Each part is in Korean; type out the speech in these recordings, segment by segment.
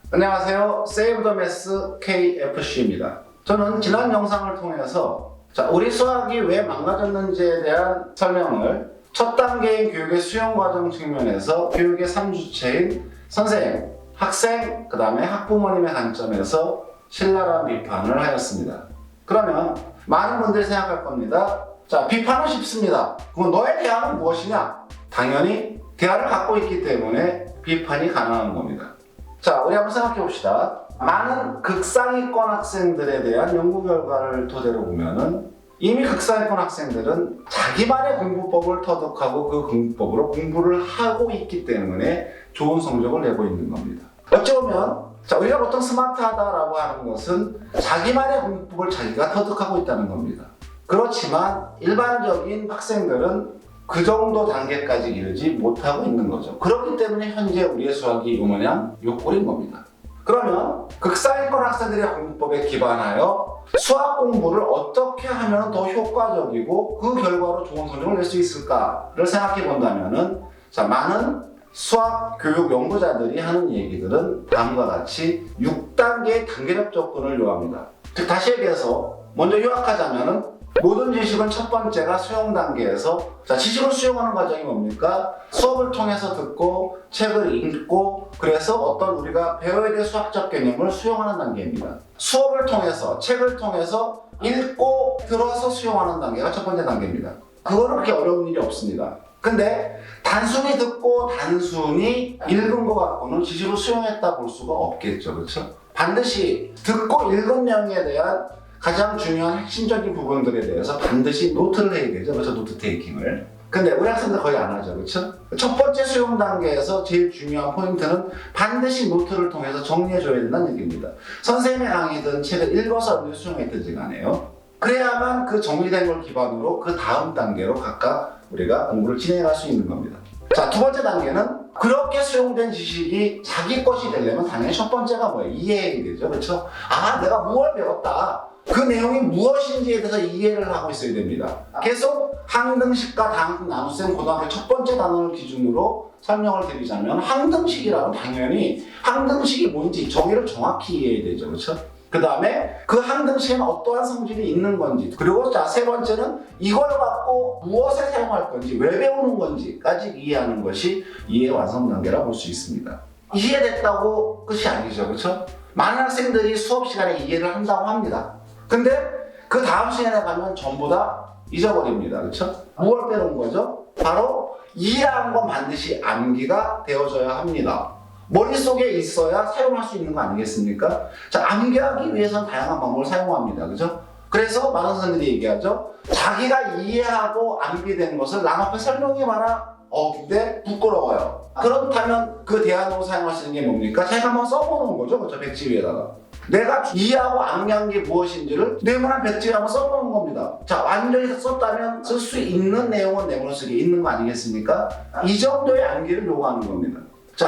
안녕하세요. 세이브 더 매스 KFC입니다. 저는 지난 영상을 통해서 우리 수학이 왜 망가졌는지에 대한 설명을 첫 단계인 교육의 수용 과정 측면에서 교육의 3주체인 선생님, 학생, 그 다음에 학부모님의 관점에서 신랄한 비판을 하였습니다. 그러면 많은 분들이 생각할 겁니다. 비판은 쉽습니다. 그럼 너의 대안은 무엇이냐? 당연히 대안을 갖고 있기 때문에 비판이 가능한 겁니다. 우리 한번 생각해 봅시다. 많은 극상위권 학생들에 대한 연구 결과를 토대로 보면은 이미 극상위권 학생들은 자기만의 공부법을 터득하고 그 공부법으로 공부를 하고 있기 때문에 좋은 성적을 내고 있는 겁니다. 어찌 보면 우리가 보통 스마트하다라고 하는 것은 자기만의 공부법을 자기가 터득하고 있다는 겁니다. 그렇지만 일반적인 학생들은 그 정도 단계까지 이르지 못하고 있는 거죠. 그렇기 때문에 현재 우리의 수학이 요모양 요꼴인 겁니다. 그러면 극상위권 학생들의 공부법에 기반하여 수학 공부를 어떻게 하면 더 효과적이고 그 결과로 좋은 성적을 낼 수 있을까를 생각해 본다면은 많은 수학 교육 연구자들이 하는 얘기들은 다음과 같이 6단계의 단계적 접근을 요합니다. 즉 다시 얘기해서 먼저 요약하자면은 모든 지식은 첫 번째가 수용 단계에서 지식을 수용하는 과정이 뭡니까? 수업을 통해서 듣고 책을 읽고 그래서 어떤 우리가 배워야 될 수학적 개념을 수용하는 단계입니다. 수업을 통해서 책을 통해서 읽고 들어서 수용하는 단계가 첫 번째 단계입니다. 그거는 그렇게 어려운 일이 없습니다. 근데 단순히 듣고 단순히 읽은 것 갖고는 지식을 수용했다 볼 수가 없겠죠. 그렇죠? 반드시 듣고 읽은 내용에 대한 가장 중요한 핵심적인 부분들에 대해서 반드시 노트를 해야 되죠. 그래서 노트 테이킹을. 근데 우리 학생들 거의 안 하죠. 그렇죠? 첫 번째 수용 단계에서 제일 중요한 포인트는 반드시 노트를 통해서 정리해줘야 된다는 얘기입니다. 선생님의 강의든 책을 읽어서 수용했든지 간에요. 그래야만 그 정리된 걸 기반으로 그 다음 단계로 각각 우리가 공부를 진행할 수 있는 겁니다. 두 번째 단계는 그렇게 수용된 지식이 자기 것이 되려면 당연히 첫 번째가 뭐예요? 이해해야 되죠. 그렇죠? 내가 무엇을 배웠다. 그 내용이 무엇인지에 대해서 이해를 하고 있어야 됩니다. 계속 항등식과 다항등 나눗셈 고등학교 첫 번째 단원을 기준으로 설명을 드리자면 항등식이라면 당연히 항등식이 뭔지 정의를 정확히 이해해야 되죠. 그렇죠? 그 다음에 그 항등식에는 어떠한 성질이 있는 건지, 그리고 세 번째는 이걸 갖고 무엇에 사용할 건지, 왜 배우는 건지까지 이해하는 것이 이해 완성 단계라고 볼 수 있습니다. 이해됐다고 끝이 아니죠. 그렇죠? 많은 학생들이 수업 시간에 이해를 한다고 합니다. 근데 그 다음 시간에 가면 전부 다 잊어버립니다. 그렇죠? 무엇을 빼놓은 거죠? 바로 이해한 건 반드시 암기가 되어져야 합니다. 머릿속에 있어야 사용할 수 있는 거 아니겠습니까? 암기하기 위해서는 다양한 방법을 사용합니다. 그죠? 그래서 많은 선생님들이 얘기하죠. 자기가 이해하고 암기된 것을 남 앞에 설명해봐라. 근데 부끄러워요. 그렇다면 그 대안으로 사용할 수 있는 게 뭡니까? 제가 한번 써보는 거죠. 그렇죠? 백지 위에다가. 내가 이해하고 암기한 게 무엇인지를 네모난 백지에 한번 써보는 겁니다. 완전히 썼다면 쓸 수 있는 내용은 네모로 쓰기에 있는 거 아니겠습니까? 이 정도의 암기를 요구하는 겁니다.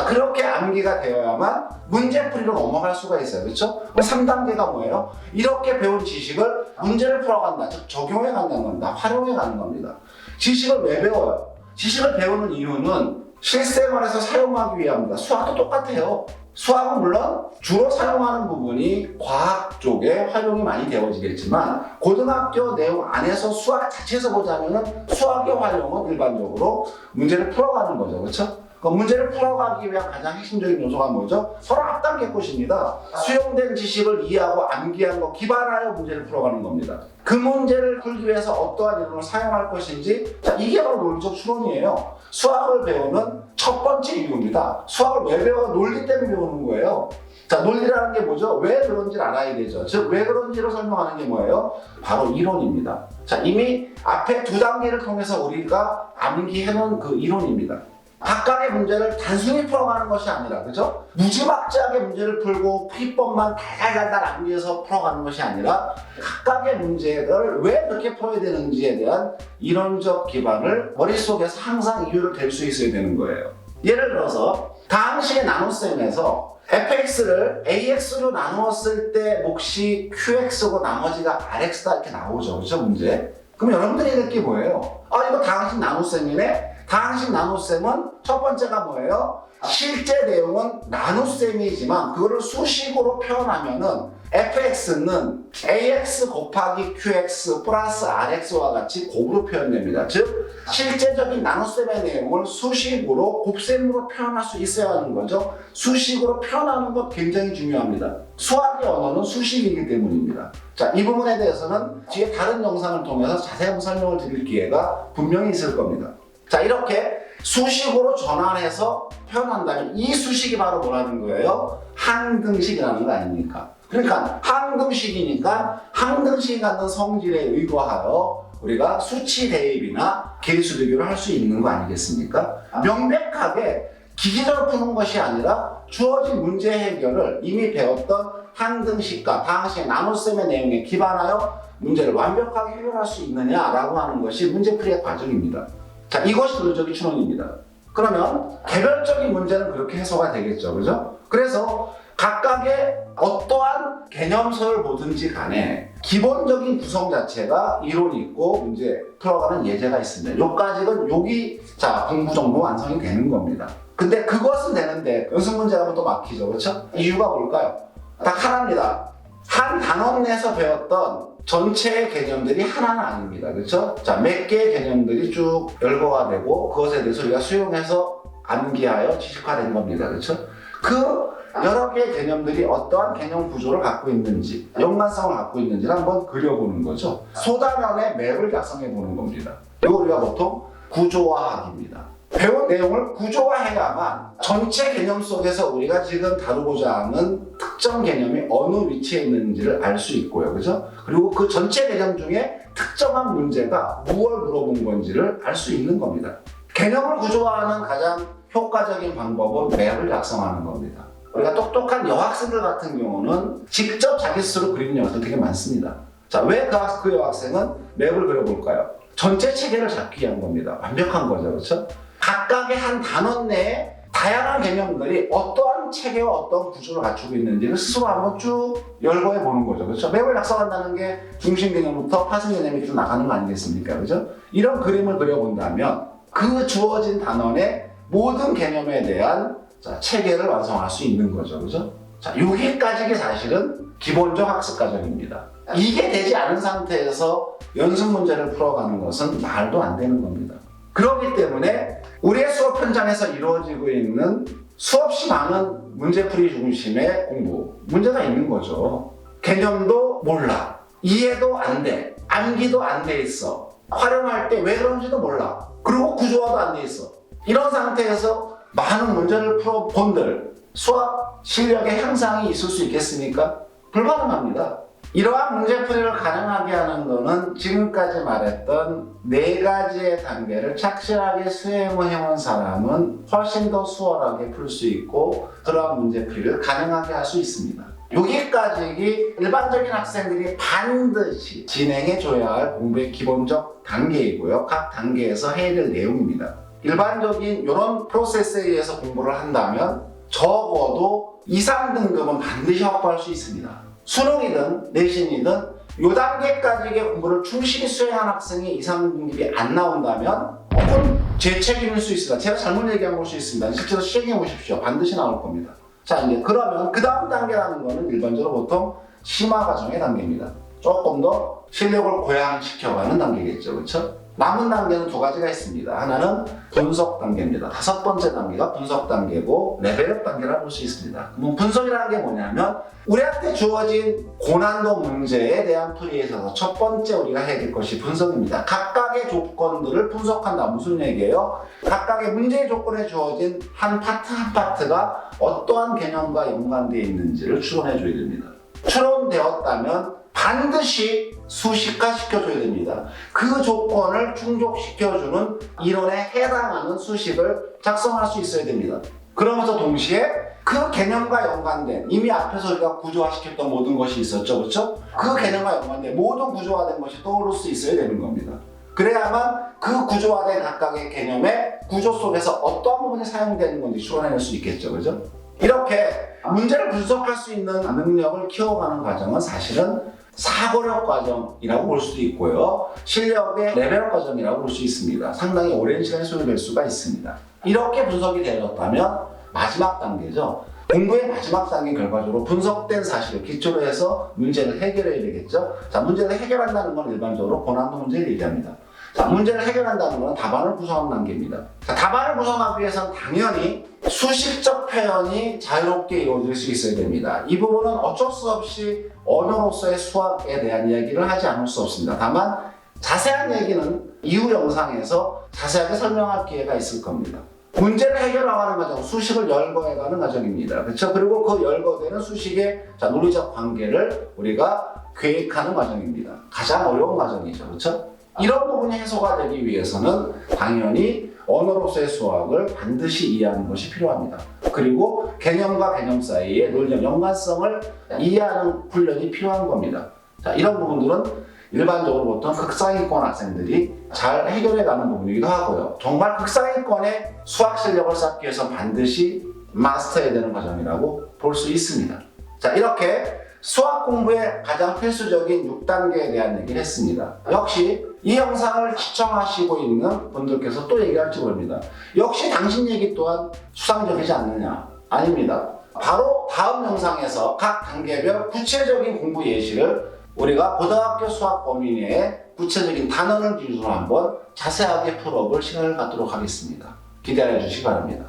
그렇게 암기가 되어야만 문제풀이로 넘어갈 수가 있어요. 그렇죠? 3단계가 뭐예요? 이렇게 배운 지식을 문제를 풀어간다. 즉 적용해 간다는 겁니다. 활용해 가는 겁니다. 지식을 왜 배워요? 지식을 배우는 이유는 실생활에서 사용하기 위함입니다. 수학도 똑같아요. 수학은 물론 주로 사용하는 부분이 과학 쪽에 활용이 많이 되어지겠지만 고등학교 내용 안에서 수학 자체에서 보자면 수학의 활용은 일반적으로 문제를 풀어가는 거죠. 그렇죠? 문제를 풀어가기 위한 가장 핵심적인 요소가 뭐죠? 서로 앞당길 것입니다. 수용된 지식을 이해하고 암기한 거 기반하여 문제를 풀어가는 겁니다. 그 문제를 풀기 위해서 어떠한 이론을 사용할 것인지 이게 바로 논리적 추론이에요. 수학을 배우는 첫 번째 이유입니다. 수학을 왜 배워? 논리 때문에 배우는 거예요. 논리라는 게 뭐죠? 왜 그런지를 알아야 되죠. 즉, 왜 그런지를 설명하는 게 뭐예요? 바로 이론입니다. 이미 앞에 2단계를 통해서 우리가 암기해놓은 그 이론입니다. 각각의 문제를 단순히 풀어가는 것이 아니라, 그죠? 무지막지하게 문제를 풀고 풀이법만 달달달달 암기해서 풀어가는 것이 아니라 각각의 문제를 왜 그렇게 풀어야 되는지에 대한 이론적 기반을 머릿속에서 항상 이유를 댈 수 있어야 되는 거예요. 예를 들어서 다항식의 나눗셈에서 fx를 ax로 나누었을 때 몫이 qx고 나머지가 rx다 이렇게 나오죠. 그죠? 문제. 그럼 여러분들이 느낄 게 뭐예요? 이거 다항식 나눗셈이네? 다항식 나눗셈은 첫 번째가 뭐예요? 실제 내용은 나눗셈이지만 그거를 수식으로 표현하면은 fx는 ax 곱하기 qx 플러스 rx와 같이 곱으로 표현됩니다. 즉 실제적인 나눗셈의 내용을 수식으로 곱셈으로 표현할 수 있어야 하는 거죠. 수식으로 표현하는 것 굉장히 중요합니다. 수학의 언어는 수식이기 때문입니다. 자, 이 부분에 대해서는 뒤에 다른 영상을 통해서 자세한 설명을 드릴 기회가 분명히 있을 겁니다. 자, 이렇게 수식으로 전환해서 표현한다면 이 수식이 바로 뭐라는 거예요? 항등식이라는 거 아닙니까? 그러니까 항등식이니까 항등식이 갖는 성질에 의거하여 우리가 수치 대입이나 계수 비교를 할 수 있는 거 아니겠습니까? 명백하게 기계적으로 푸는 것이 아니라 주어진 문제 해결을 이미 배웠던 항등식과 다항식의 나눗셈의 내용에 기반하여 문제를 완벽하게 해결할 수 있느냐라고 하는 것이 문제풀이의 과정입니다. 자, 이것이 논리적인 추론입니다. 그러면 개별적인 문제는 그렇게 해소가 되겠죠, 그죠? 그래서 각각의 어떠한 개념서를 보든지 간에 기본적인 구성 자체가 이론이 있고 문제 풀어가는 예제가 있습니다. 요까지는 여기 자 공부 정도 완성이 되는 겁니다. 근데 그것은 되는데 연습 문제하고 또 막히죠, 그렇죠? 이유가 뭘까요? 딱 하나입니다. 한 단원 내에서 배웠던 전체의 개념들이 하나는 아닙니다. 그렇죠? 자, 몇 개의 개념들이 쭉 열거가 되고 그것에 대해서 우리가 수용해서 암기하여 지식화된 겁니다. 그렇죠? 그 여러 개의 개념들이 어떠한 개념 구조를 갖고 있는지, 연관성을 갖고 있는지를 한번 그려보는 거죠. 소단원의 맵을 작성해 보는 겁니다. 이거 우리가 보통 구조화학입니다. 배운 내용을 구조화해야만 전체 개념 속에서 우리가 지금 다루고자 하는 특정 개념이 어느 위치에 있는지를 알 수 있고요. 그죠? 그리고 그 전체 개념 중에 특정한 문제가 무엇을 물어본 건지를 알 수 있는 겁니다. 개념을 구조화하는 가장 효과적인 방법은 맵을 작성하는 겁니다. 우리가 똑똑한 여학생들 같은 경우는 직접 자기 스스로 그리는 여학생들 되게 많습니다. 자, 왜 그 여학생은 맵을 그려볼까요? 전체 체계를 잡기 위한 겁니다. 완벽한 거죠. 그렇죠? 각각의 한 단원 내에 다양한 개념들이 어떠한 체계와 어떤 구조를 갖추고 있는지를 스스로 한번 쭉 열거해 보는 거죠. 그렇죠? 맵을 작성한다는 게 중심 개념부터 파생 개념이 쭉 나가는 거 아니겠습니까? 그렇죠? 이런 그림을 그려본다면 그 주어진 단원의 모든 개념에 대한 체계를 완성할 수 있는 거죠. 그죠? 자, 여기까지가 사실은 기본적 학습 과정입니다. 이게 되지 않은 상태에서 연습 문제를 풀어가는 것은 말도 안 되는 겁니다. 그렇기 때문에 우리의 수업 현장에서 이루어지고 있는 수없이 많은 문제풀이 중심의 공부, 문제가 있는 거죠. 개념도 몰라, 이해도 안 돼, 암기도 안 돼 있어, 활용할 때 왜 그런지도 몰라, 그리고 구조화도 안 돼 있어. 이런 상태에서 많은 문제를 풀어본들 수학 실력의 향상이 있을 수 있겠습니까? 불가능합니다. 이러한 문제풀이를 가능하게 하는 것은 지금까지 말했던 4가지의 단계를 착실하게 수행해온 사람은 훨씬 더 수월하게 풀 수 있고 그러한 문제풀이를 가능하게 할 수 있습니다. 여기까지 일반적인 학생들이 반드시 진행해줘야 할 공부의 기본적 단계이고요. 각 단계에서 해야 될 내용입니다. 일반적인 이런 프로세스에 의해서 공부를 한다면 적어도 2, 3등급은 반드시 확보할 수 있습니다. 수능이든 내신이든 이 단계까지의 공부를 충실히 수행한 학생이 2, 3등급이 안 나온다면 그건 제 책임일 수 있습니다. 제가 잘못 얘기한 걸 수 있습니다. 실제로 시행해 보십시오. 반드시 나올 겁니다. 자, 이제 그러면 그 다음 단계라는 거는 일반적으로 보통 심화 과정의 단계입니다. 조금 더 실력을 고양시켜가는 단계겠죠. 그렇죠? 남은 단계는 2가지가 있습니다. 하나는 분석 단계입니다. 5번째 단계가 분석 단계고 레벨업 단계라고 볼 수 있습니다. 그럼 분석이라는 게 뭐냐면 우리한테 주어진 고난도 문제에 대한 풀이에 있어서 첫 번째 우리가 해야 될 것이 분석입니다. 각각의 조건들을 분석한다. 무슨 얘기예요? 각각의 문제의 조건에 주어진 한 파트 한 파트가 어떠한 개념과 연관되어 있는지를 추론해 줘야 됩니다. 추론되었다면 반드시 수식화 시켜줘야 됩니다. 그 조건을 충족시켜주는 이론에 해당하는 수식을 작성할 수 있어야 됩니다. 그러면서 동시에 그 개념과 연관된 이미 앞에서 우리가 구조화시켰던 모든 것이 있었죠. 그렇죠? 그 개념과 연관된 모든 구조화된 것이 떠오를 수 있어야 되는 겁니다. 그래야만 그 구조화된 각각의 개념의 구조 속에서 어떠한 부분이 사용되는 건지 추론해낼 수 있겠죠. 그죠? 이렇게 문제를 분석할 수 있는 능력을 키워가는 과정은 사실은 사고력 과정이라고 볼 수도 있고요. 실력의 레벨업 과정이라고 볼 수 있습니다. 상당히 오랜 시간이 소요될 수가 있습니다. 이렇게 분석이 되었다면 마지막 단계죠. 공부의 마지막 단계 결과적으로 분석된 사실을 기초로 해서 문제를 해결해야 되겠죠. 자, 문제를 해결한다는 건 일반적으로 고난도 문제를 얘기합니다. 자, 문제를 해결한다는 건 답안을 구성하는 단계입니다. 자, 답안을 구성하기 위해서는 당연히 수식적 표현이 자유롭게 이루어질 수 있어야 됩니다. 이 부분은 어쩔 수 없이 언어로서의 수학에 대한 이야기를 하지 않을 수 없습니다. 다만 자세한 얘기는 이후 영상에서 자세하게 설명할 기회가 있을 겁니다. 문제를 해결하는 과정, 수식을 열거해가는 과정입니다. 그렇죠? 그리고 그 열거되는 수식의 논리적 관계를 우리가 계획하는 과정입니다. 가장 어려운 과정이죠. 그렇죠? 이런 부분이 해소가 되기 위해서는 당연히 언어로서의 수학을 반드시 이해하는 것이 필요합니다. 그리고 개념과 개념 사이의 논리적 연관성을 이해하는 훈련이 필요한 겁니다. 자, 이런 부분들은 일반적으로 보통 극상위권 학생들이 잘 해결해가는 부분이기도 하고요. 정말 극상위권의 수학 실력을 쌓기 위해서 반드시 마스터해야 되는 과정이라고 볼 수 있습니다. 자, 이렇게 수학 공부의 가장 필수적인 6단계에 대한 얘기를 했습니다. 역시 이 영상을 시청하시고 있는 분들께서 또 얘기할지 모릅니다. 역시 당신 얘기 또한 수상적이지 않느냐? 아닙니다. 바로 다음 영상에서 각 단계별 구체적인 공부 예시를 우리가 고등학교 수학 범위 내에 구체적인 단원을 기준으로 한번 자세하게 풀어볼 시간을 갖도록 하겠습니다. 기대해 주시기 바랍니다.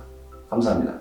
감사합니다.